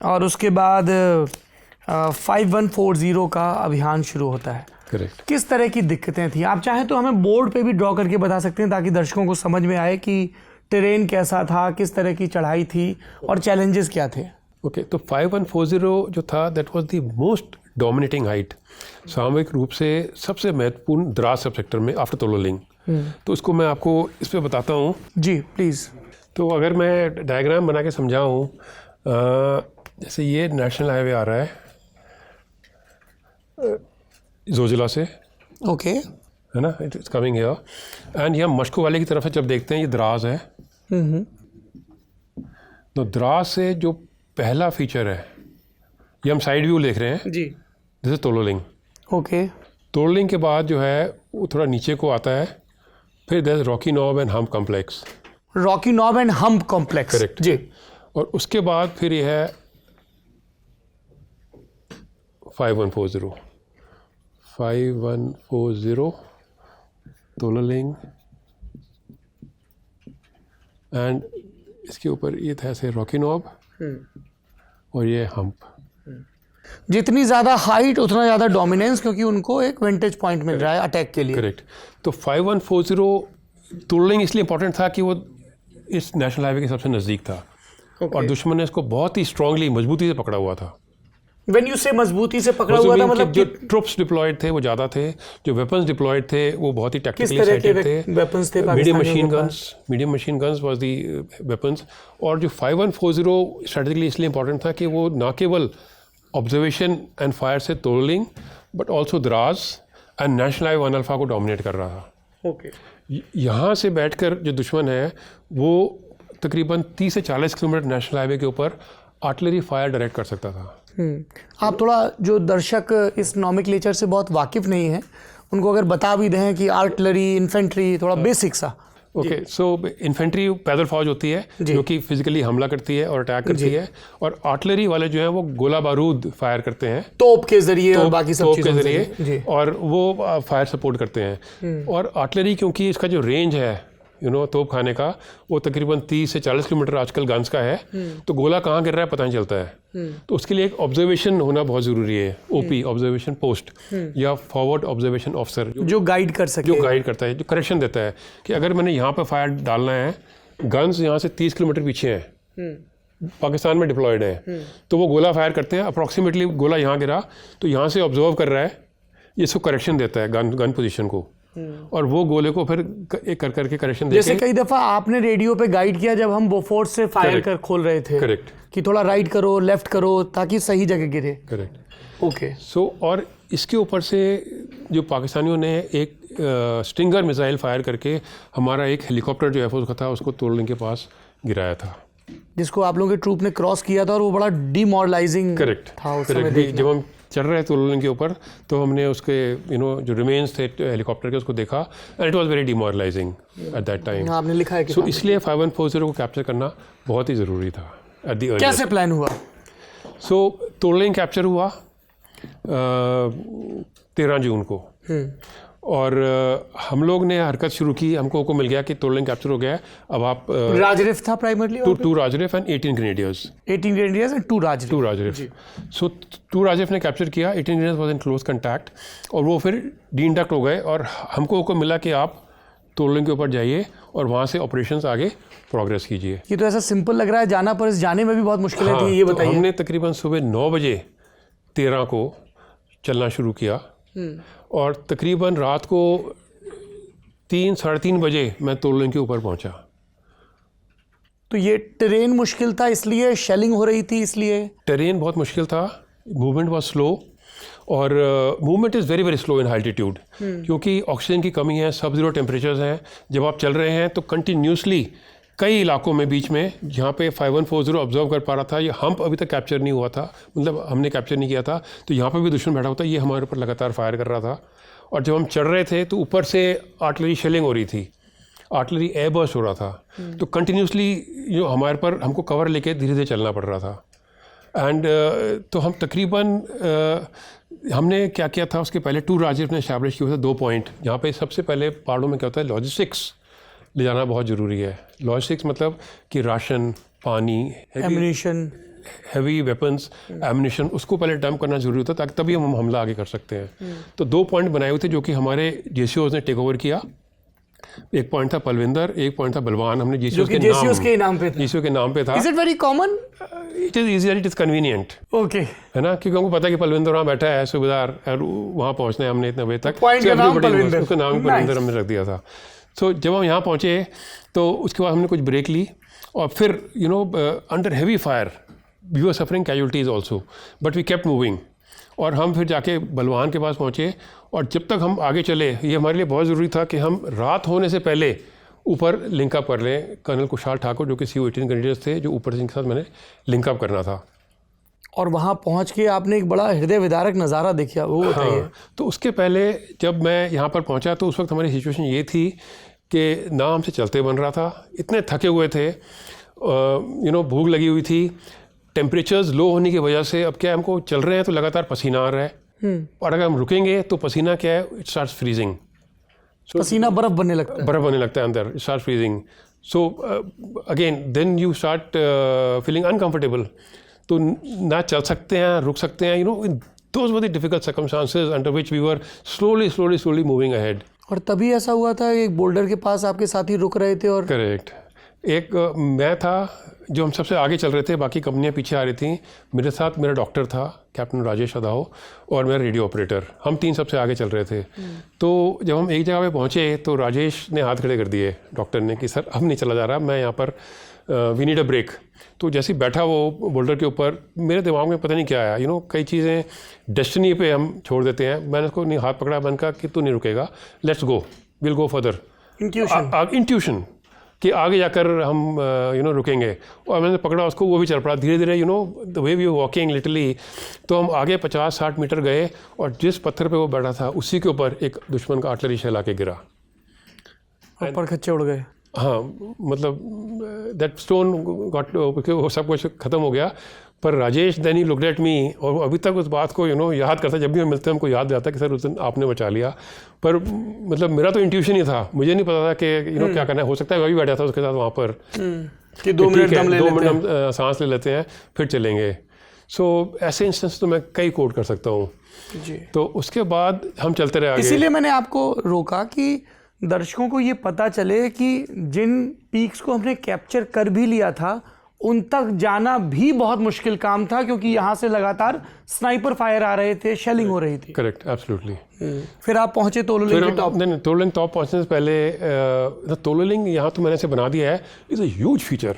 और उसके बाद 5140 का अभियान शुरू होता है। करेक्ट। किस तरह की दिक्कतें थी? आप चाहें तो हमें बोर्ड पे भी ड्रॉ करके बता सकते हैं ताकि दर्शकों को समझ में आए कि टेरेन कैसा था, किस तरह की चढ़ाई थी और चैलेंजेस क्या थे। ओके, तो 5140 जो था that was the most dominating height, सामूहिक रूप से सबसे महत्वपूर्ण द्रास सब सेक्टर में आफ्टर तोलोलिंग। तो इसको मैं आपको इस पे बताता हूँ। जी प्लीज़। तो अगर मैं डायग्राम बना के समझाऊँ, जैसे ये नेशनल हाईवे आ रहा है जोजिला से, ओके। है ना, इट्स कमिंग हियर एंड यहाँ मशको वैली की तरफ से जब देखते हैं ये द्रास है। तो द्रास से जो पहला फीचर है, ये हम साइड व्यू देख रहे हैं जी। This is Tololing. Okay. Tololing के बाद जो है वो थोड़ा नीचे को आता है, फिर there is Rocky Knob and Hump Complex. Rocky Knob and Hump Complex. Correct जी। और उसके बाद फिर ये है 5140 तोलोलिंग एंड इसके ऊपर ये था ऐसे रॉकी नॉब और ये हम्प। जितनी ज़्यादा हाइट उतना ज़्यादा डोमिनेंस, क्योंकि उनको एक वेंटेज पॉइंट मिल रहा है अटैक के लिए। करेक्ट। तो 5140 तोलोलिंग इसलिए इंपॉर्टेंट था कि वो इस नेशनल हाईवे के सबसे नज़दीक था। और दुश्मन ने इसको बहुत ही स्ट्रांगली मजबूती से पकड़ा हुआ था। When you say मजबूती से पकड़ा हुआ था, मतलब जो ट्रुप्स डिप्लॉयड थे वो ज़्यादा थे, जो वेपन्स डिप्लॉयड थे वो बहुत ही टैक्टिकली साइटेड थे। वेपन्स थे? Medium machine guns was the weapons. और जो 5140 स्ट्रेटेजिकली इसलिए इंपॉर्टेंट था कि वो ना केवल ऑब्जर्वेशन एंड फायर से Tololing but also Dras and national highway 1 alpha को डोमिनेट कर रहा था। ओके। यहाँ से बैठकर जो दुश्मन है वो तकरीबन 30 से 40 किलोमीटर नेशनल हाईवे के ऊपर आर्टिलरी फायर डायरेक्ट कर सकता था। आप थोड़ा, जो दर्शक इस नॉमेनक्लेचर से बहुत वाकिफ नहीं है, उनको अगर बता भी दें कि आर्टिलरी, इन्फेंट्री, थोड़ा बेसिक सा। ओके, सो इन्फेंट्री पैदल फौज होती है जो कि फिजिकली हमला करती है और अटैक करती है, और आर्टिलरी वाले जो है वो गोला बारूद फायर करते हैं तोप के जरिए और बाकी सब चीज़ों के जरिए, और वो फायर सपोर्ट करते हैं। और आर्टिलरी क्योंकि इसका जो रेंज है तोप खाने का वो तकरीबन 30 से 40 किलोमीटर आजकल गन्स का है, तो गोला कहाँ गिर रहा है पता नहीं चलता है। तो उसके लिए एक ऑब्जर्वेशन होना बहुत ज़रूरी है, ओपी ऑब्जर्वेशन पोस्ट या फॉरवर्ड ऑब्जर्वेशन ऑफिसर जो गाइड कर सके, जो गाइड करता है, जो करेक्शन देता है कि अगर मैंने यहाँ पर फायर डालना है, गन्स यहाँ से 30 किलोमीटर पीछे हैं, पाकिस्तान में डिप्लॉयड है, तो वो गोला फायर करते हैं, अप्रॉक्सीमेटली गोला यहाँ गिरा तो यहाँ से ऑब्जर्व कर रहा है, ये इसको करेक्शन देता है गन पोजीशन को, और वो गोले को फिर एक कर करके करेक्शन देते हैं। जैसे कई दफ़ा आपने रेडियो पे गाइड किया जब हम बोफोर्स से फायर कर खोल रहे थे। करेक्ट। कि थोड़ा राइट करो, लेफ्ट करो, ताकि सही जगह गिरे। करेक्ट। ओके। सो और इसके ऊपर से जो पाकिस्तानियों ने एक स्टिंगर मिसाइल फायर करके हमारा एक हेलीकॉप्टर जो एयरफोर्स का था उसको तोलोलिंग के पास गिराया था, जिसको आप लोगों के ट्रूप ने क्रॉस किया था, और वो बड़ा डिमोरलाइजिंग था उस समय। जब हम चल रहे थे तोलोलिंग के ऊपर तो हमने उसके जो रिमेन्स थे हेलीकॉप्टर के उसको देखा, and it was very demoralising at that time. आपने लिखा है कि सो इसलिए 5140 को कैप्चर करना बहुत ही ज़रूरी था एट द अर्लीस्ट। कैसे प्लान हुआ? सो तोलोलिंग कैप्चर हुआ 13 जून को, और हम लोग ने हरकत शुरू की, हमको मिल गया कि तोलोलिंग कैप्चर हो गया है। अब आप राजरिफ था primarily, 2 Rajrif and 18 Grenadiers. 18 Grenadiers and 2 Rajrif. So 2 Rajrif ने कैप्चर किया, 18 Grenadiers was in close contact, और वो फिर डीइंडक्ट हो गए, और हमको मिला कि आप तोलोलिंग के ऊपर जाइए और वहाँ से ऑपरेशंस आगे प्रोग्रेस कीजिए। ये तो ऐसा सिंपल लग रहा है, जाना पर इस जाने में भी बहुत मुश्किलें थी, ये बताइए। हमने तकरीबन सुबह 9 बजे 13 को चलना शुरू किया, और तकरीबन रात को 3 साढ़े 3 बजे मैं तोलोलिंग के ऊपर पहुंचा। तो ये टेरेन मुश्किल था इसलिए, शेलिंग हो रही थी इसलिए? टेरेन बहुत मुश्किल था, मूवमेंट वाज स्लो, और movement is very very slow in high altitude, क्योंकि ऑक्सीजन की कमी है, सब ज़ीरो टेम्परेचर्स हैं। जब आप चल रहे हैं तो कंटिन्यूसली कई इलाकों में बीच में जहाँ पे 5140 ऑब्जर्व कर पा रहा था, ये हम्प अभी तक कैप्चर नहीं हुआ था, मतलब हमने कैप्चर नहीं किया था, तो यहाँ पे भी दुश्मन बैठा हुआ था, ये हमारे ऊपर लगातार फायर कर रहा था। और जब हम चढ़ रहे थे तो ऊपर से आर्टिलरी शेलिंग हो रही थी, आर्टिलरी एयरबर्स्ट हो रहा था, तो कंटिन्यूसली जो हमारे पर हमको कवर लेके धीरे धीरे चलना पड़ रहा था। एंड तो हम तकरीबन हमने क्या किया था, उसके पहले 2 राजरिफ ने एस्टैब्लिश किए थे 2 पॉइंट, जहाँ पे सबसे पहले पहाड़ों में क्या होता है, लॉजिस्टिक्स ले जाना बहुत ज़रूरी है। लॉजिस्टिक्स मतलब कि राशन, पानी, एम्यूनिशन, हैवी वेपन्स एमिनेशन उसको पहले डंप करना जरूरी होता है ताकि तभी हम हमला आगे कर सकते हैं। तो 2 पॉइंट बनाए हुए थे जो कि हमारे जेसीओज ने टेक ओवर किया। एक पॉइंट था पलविंदर, एक पॉइंट था बलवान। हमने जो कि जेसीओज के नाम पे था। जेसीओ के नाम पे था। Is it very common? It is easy, it is convenient. Okay, है ना, क्योंकि हमको पता है कि पलविंदर वहाँ बैठा है सूबेदार, और वहाँ पहुँचना है हमने इतने बजे तक। पॉइंट का नाम पलविंदर, उसका नाम पलविंदर हमने रख दिया था। तो जब हम यहाँ पहुँचे तो उसके बाद हमने कुछ ब्रेक ली और फिर under heavy fire we were suffering casualties also but we kept moving. और हम फिर जाके बलवान के पास पहुँचे और जब तक हम आगे चले, ये हमारे लिए बहुत ज़रूरी था कि हम रात होने से पहले ऊपर लिंकअप कर लें। कर्नल कुशाल ठाकुर जो कि CO-18 ग्रेनेडियर्स थे, जो ऊपर जिनके साथ मैंने लिंकअप करना था। और वहाँ पहुँच के आपने एक बड़ा हृदय विदारक नज़ारा देखा, वो बताइए। हाँ, तो उसके पहले जब मैं यहाँ पर पहुँचा तो उस वक्त हमारी सिचुएशन ये थी कि ना हमसे चलते बन रहा था, इतने थके हुए थे, भूख लगी हुई थी, टेम्परेचर्स लो होने की वजह से अब क्या हमको चल रहे हैं तो लगातार पसीना आ रहा है, और अगर हम रुकेंगे तो पसीना क्या है, इट स्टार्ट्स फ्रीजिंग। पसीना बर्फ बनने लगता है, बर्फ बनने लगता है अंदर, it starts freezing. So again then you start feeling uncomfortable. तो ना चल सकते हैं, रुक सकते हैं, those were the difficult circumstances under which we were slowly moving ahead. और तभी ऐसा हुआ था एक बोल्डर के पास आपके साथी रुक रहे थे और करेक्ट, एक मैं था जो हम सबसे आगे चल रहे थे, बाकी कंपनियां पीछे आ रही थी। मेरे साथ मेरा डॉक्टर था कैप्टन राजेश अदाहो और मेरा रेडियो ऑपरेटर, हम 3 सबसे आगे चल रहे थे। तो जब हम एक जगह पे पहुंचे तो राजेश ने हाथ खड़े कर दिए डॉक्टर ने कि सर अब नहीं चला जा रहा, मैं यहाँ पर वी नीड अ ब्रेक। तो जैसे ही बैठा वो बोल्डर के ऊपर, मेरे दिमाग में पता नहीं क्या आया, कई चीज़ें डेस्टिनी पे हम छोड़ देते हैं। मैंने उसको नहीं हाथ पकड़ा, मैंने कहा कि तू नहीं रुकेगा, let's go, will go further. Intuition कि आगे जाकर हम रुकेंगे। और मैंने पकड़ा उसको, वो भी चल पड़ा धीरे धीरे, the way we walking literally. तो हम आगे 50-60 मीटर गए और जिस पत्थर पे वो बैठा था उसी के ऊपर एक दुश्मन का आर्टिलरी शेल आके गिरा और परखच्चे उड़ गए। हाँ, मतलब दैट स्टोन गॉट, वो सब कुछ ख़त्म हो गया। पर Rajesh then he looked at me, और अभी तक उस बात को याद करता, जब भी हम मिलते हैं हमको याद आता कि सर उस दिन आपने बचा लिया। पर मतलब मेरा तो इंट्यूशन ही था, मुझे नहीं पता था कि क्या करना है। हो सकता है मैं भी बैठा था उसके साथ वहाँ पर कि 2 मिनट हम सांस ले लेते हैं फिर चलेंगे। सो ऐसे इंस्टेंस तो मैं कई कोट कर सकता हूँ जी। तो उसके बाद हम चलते रहे आगे। इसीलिए मैंने आपको रोका कि दर्शकों को ये पता चले कि जिन पीक्स को हमने कैप्चर कर भी लिया था उन तक जाना भी बहुत मुश्किल काम था, क्योंकि यहाँ से लगातार स्नाइपर फायर आ रहे थे, शेलिंग हो रही थी। Correct, absolutely. फिर आप पहुंचे तोलोलिंग के टॉप। नहीं, तोलोलिंग टॉप पहुंचने से पहले तोलोलिंग यहाँ तो मैंने से बना दिया है, इट्स अ ह्यूज फीचर।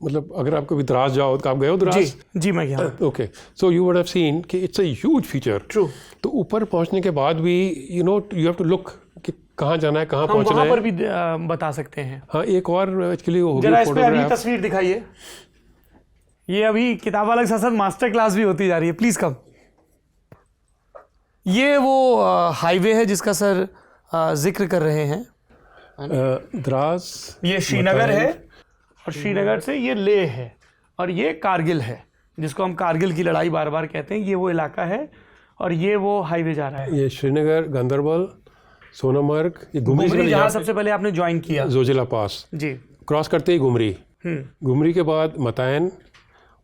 मतलब अगर आप कभी द्रास जाओ तो आप गए हो द्रास? जी मैं गया। Okay, so you would have seen कि it's a huge feature. True. तो ऊपर पहुंचने के बाद भी यू हैव टू लुक कि कहाँ जाना है, कहाँ पहुंचना है। वहाँ पर भी बता सकते हैं। हाँ, एक और एक्चुअली हो जरा इस पे अभी तस्वीर दिखाइए। ये अभी किताब वाला के साथ मास्टर क्लास भी होती जा रही है, प्लीज कम। ये वो हाईवे है जिसका सर जिक्र कर रहे हैं। द्रास, ये श्रीनगर है और श्रीनगर से ये लेह है और ये कारगिल है, जिसको हम कारगिल की लड़ाई बार बार कहते हैं। ये वो इलाका है और ये वो हाईवे जा रहा है। ये श्रीनगर, गांदरबल, सोनमर्ग, ये घुमरी जहाँ सबसे पहले आपने ज्वाइन किया, जोजिला पास जी, क्रॉस करते ही घुमरी, घुमरी के बाद मतैन,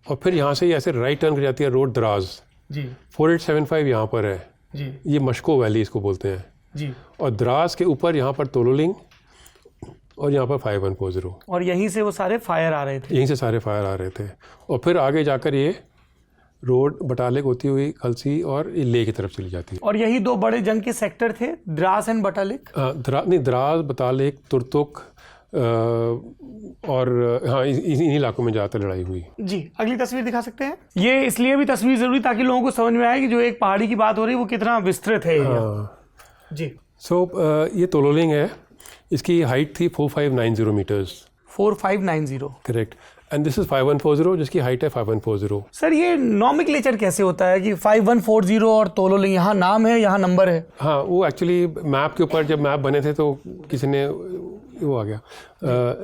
और फिर यहाँ से ऐसे राइट टर्न कर जाती है रोड द्रास जी। 4875 यहाँ पर है जी। ये मशको वैली इसको बोलते हैं जी। और द्रास के ऊपर यहाँ पर तोलोलिंग और यहाँ पर 5140, और यहीं से वो सारे फायर आ रहे थे। यहीं से सारे फायर आ रहे थे। और फिर आगे जाकर ये रोड बटालिक होती हुई खलसी और ये लेह की तरफ चली जाती है। और यही 2 बड़े जंग के सेक्टर थे, द्रास एंड बटालिक। द्रास, बटालिक, तुर्तुक, और हाँ इन्हीं इलाकों में ज़्यादातर लड़ाई हुई। जी, अगली तस्वीर दिखा सकते हैं। ये इसलिए भी तस्वीर जरूरी ताकि लोगों को समझ में आए कि जो एक पहाड़ी की बात हो रही है वो कितना विस्तृत है। जी। सो ये तोलोलिंग है, इसकी हाइट थी 4590 metres. 4590, correct. And this is 5140 जिसकी हाइट है 5140। सर ये नॉमेनक्लेचर कैसे होता है कि 5140 और तोलोलिंग, यहाँ नाम है यहाँ नंबर है? हाँ, वो एक्चुअली मैप के ऊपर जब मैप बने थे तो किसी ने वो आ गया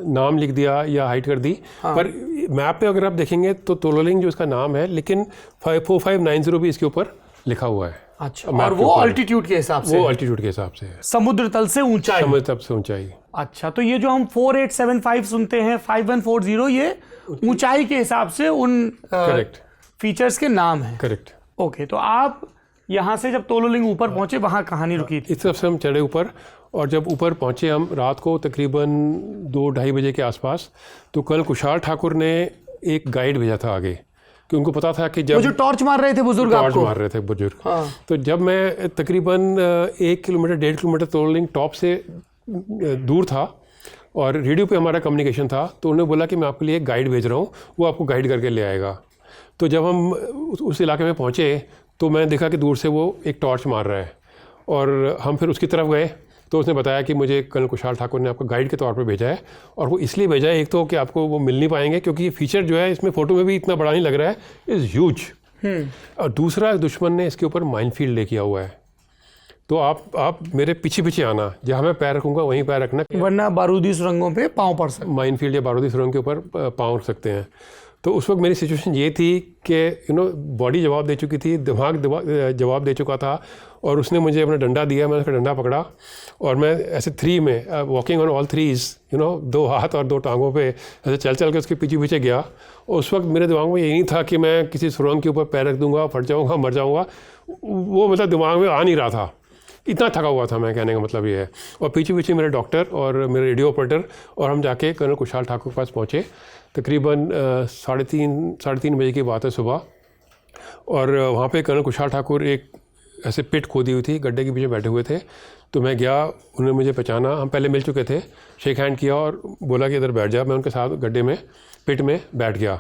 नाम लिख दिया या हाइट कर दी। हाँ। पर मैप पे अगर आप देखेंगे तो तोलोलिंग जो इसका नाम है, लेकिन 4590 भी इसके ऊपर लिखा हुआ है। अच्छा, और वो अल्टीट्यूड के हिसाब से? वो अल्टीट्यूड के हिसाब से है, समुद्र तल से ऊंचाई। समुद्र तल से ऊंचाई। अच्छा, तो ये जो हम 4875 सुनते हैं, 5140, ये ऊंचाई के हिसाब से उन करेक्ट फीचर्स के नाम हैं। करेक्ट। ओके, तो आप यहाँ से जब तोलोलिंग ऊपर पहुंचे वहाँ कहानी रुकी थी? इस तरफ से हम चढ़े ऊपर, और जब ऊपर पहुंचे हम रात को तकरीबन 2-2:30 बजे के आसपास, तो कल कुशाल ठाकुर ने एक गाइड भेजा था आगे, कि उनको पता था कि जब वो जो टॉर्च मार रहे थे बुजुर्ग टॉर्च आपको? मार रहे थे बुजुर्ग। हाँ। तो जब मैं तकरीबन 1 किलोमीटर 1.5 किलोमीटर तोलोलिंग टॉप से दूर था और रेडियो पे हमारा कम्युनिकेशन था, तो उन्होंने बोला कि मैं आपके लिए एक गाइड भेज रहा हूँ, वो आपको गाइड करके ले आएगा। तो जब हम उस इलाके में पहुँचे तो मैं देखा कि दूर से वो एक टॉर्च मार रहा है, और हम फिर उसकी तरफ गए। तो उसने बताया कि मुझे कर्नल कुशाल ठाकुर ने आपको गाइड के तौर पे भेजा है, और वो इसलिए भेजा है, एक तो कि आपको वो मिल नहीं पाएंगे क्योंकि ये फीचर जो है इसमें फ़ोटो में भी इतना बड़ा नहीं लग रहा है, इज़ ह्यूज। और दूसरा, दुश्मन ने इसके ऊपर माइनफील्ड ले किया हुआ है, तो आप मेरे पीछे पीछे आना, जहाँ मैं पैर रखूँगा वहीं पैर रखना, वरना बारूदी सुरंगों पे पाँव पड़ सकते। माइनफील्ड या बारूदी सुरंग के ऊपर पाँव रख सकते हैं। तो उस वक्त मेरी सिचुएशन ये थी कि बॉडी जवाब दे चुकी थी, दिमाग जवाब दे चुका था, और उसने मुझे अपना डंडा दिया, मैंने उसका डंडा पकड़ा, और मैं ऐसे 3 में वॉकिंग ऑन ऑल 3s, 2 हाथ और 2 टांगों पे ऐसे चल चल के उसके पीछे पीछे गया। और उस वक्त मेरे दिमाग में यही नहीं था कि मैं किसी सुरंग के ऊपर पैर रख दूंगा, फट जाऊंगा, मर जाऊंगा, वो मतलब दिमाग में आ नहीं रहा था, इतना थका हुआ था मैं, कहने का मतलब ये है। और पीछे पीछे मेरे डॉक्टर और मेरे रेडियो ऑपरेटर, और हम जाके कर्नल कुशाल ठाकुर के पास पहुँचे। तकरीबन 3:30 बजे की बात है सुबह, और वहाँ पे कर्नल कुशाल ठाकुर एक ऐसे पिट खोदी हुई थी, गड्ढे के पीछे बैठे हुए थे। तो मैं गया, उन्होंने मुझे पहचाना, हम पहले मिल चुके थे, शेक हैंड किया और बोला कि इधर बैठ जा। मैं उनके साथ गड्ढे में, पिट में बैठ गया,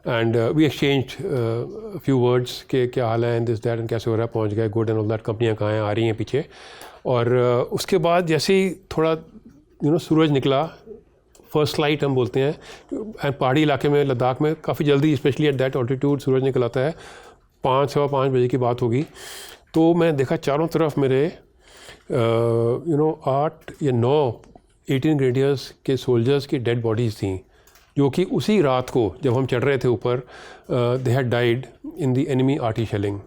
and we exchange few words के क्या हाल है, एंड दिस दैट, एंड कैसे हो रहा है, पहुँच गए, गुड एंड ऑल दैट, कंपनियाँ कहाँ हैं, आ रही हैं पीछे। और उसके बाद जैसे ही थोड़ा सूरज निकला, फर्स्ट लाइट हम बोलते हैं, एंड पहाड़ी इलाके में, लद्दाख में काफ़ी जल्दी, स्पेशली एट दैट ऑल्टीट्यूड, सूरज निकल आता है। 5-5:15 बजे की बात होगी। तो मैं देखा चारों तरफ मेरे 8 या 9 18 ग्रेडियर्स के सोल्जर्स की डेड बॉडीज़ थी, जो कि उसी रात को जब हम चढ़ रहे थे ऊपर, they had died in the enemy artillery shelling,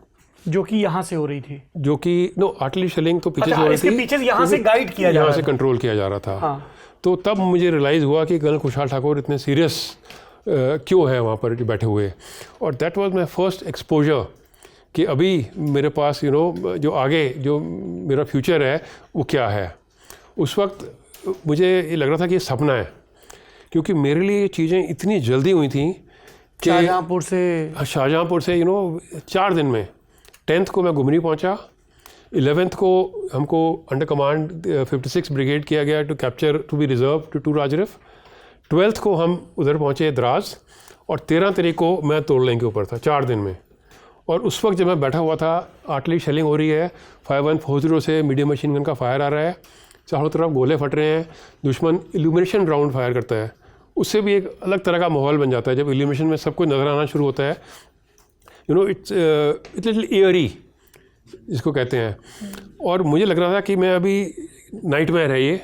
जो कि यहाँ से हो रही थी, जो कि आर्टिलरी शेलिंग तो पीछे से हो रही थी, पीछे यहाँ से गाइड किया जा रहा था, यहाँ से कंट्रोल किया जा रहा था। हाँ। तो तब मुझे रियलाइज़ हुआ कि कर्नल कुशाल ठाकुर इतने सीरियस क्यों है वहाँ पर बैठे हुए। और that was my first exposure कि अभी मेरे पास जो आगे जो मेरा फ्यूचर है वो क्या है। उस वक्त मुझे ये लग रहा था कि ये सपना है, क्योंकि मेरे लिए ये चीज़ें इतनी जल्दी हुई थी कि शाहजहाँपुर से 4 दिन में। 10th को मैं गुमरी पहुँचा, 11th को हमको अंडर कमांड 56 ब्रिगेड किया गया to capture, to be reserve to राजरिफ। 12th को हम उधर पहुँचे द्रास, और 13 तारीख को मैं तोड़लें के ऊपर था, 4 दिन में। और उस वक्त जब मैं बैठा हुआ था, आर्टिलरी शेलिंग हो रही है, 5140 से मीडियम मशीन गन का फायर आ रहा है, चारों तरफ गोले फट रहे हैं, दुश्मन इल्यूमिनेशन राउंड फायर करता है। उससे भी एक अलग तरह का माहौल बन जाता है जब इल्यूमिनेशन में सब कुछ नज़र आना शुरू होता है। इट्स लिटिल एयरी जिसको कहते हैं। और मुझे लग रहा था कि मैं अभी नाइटमेयर है ये।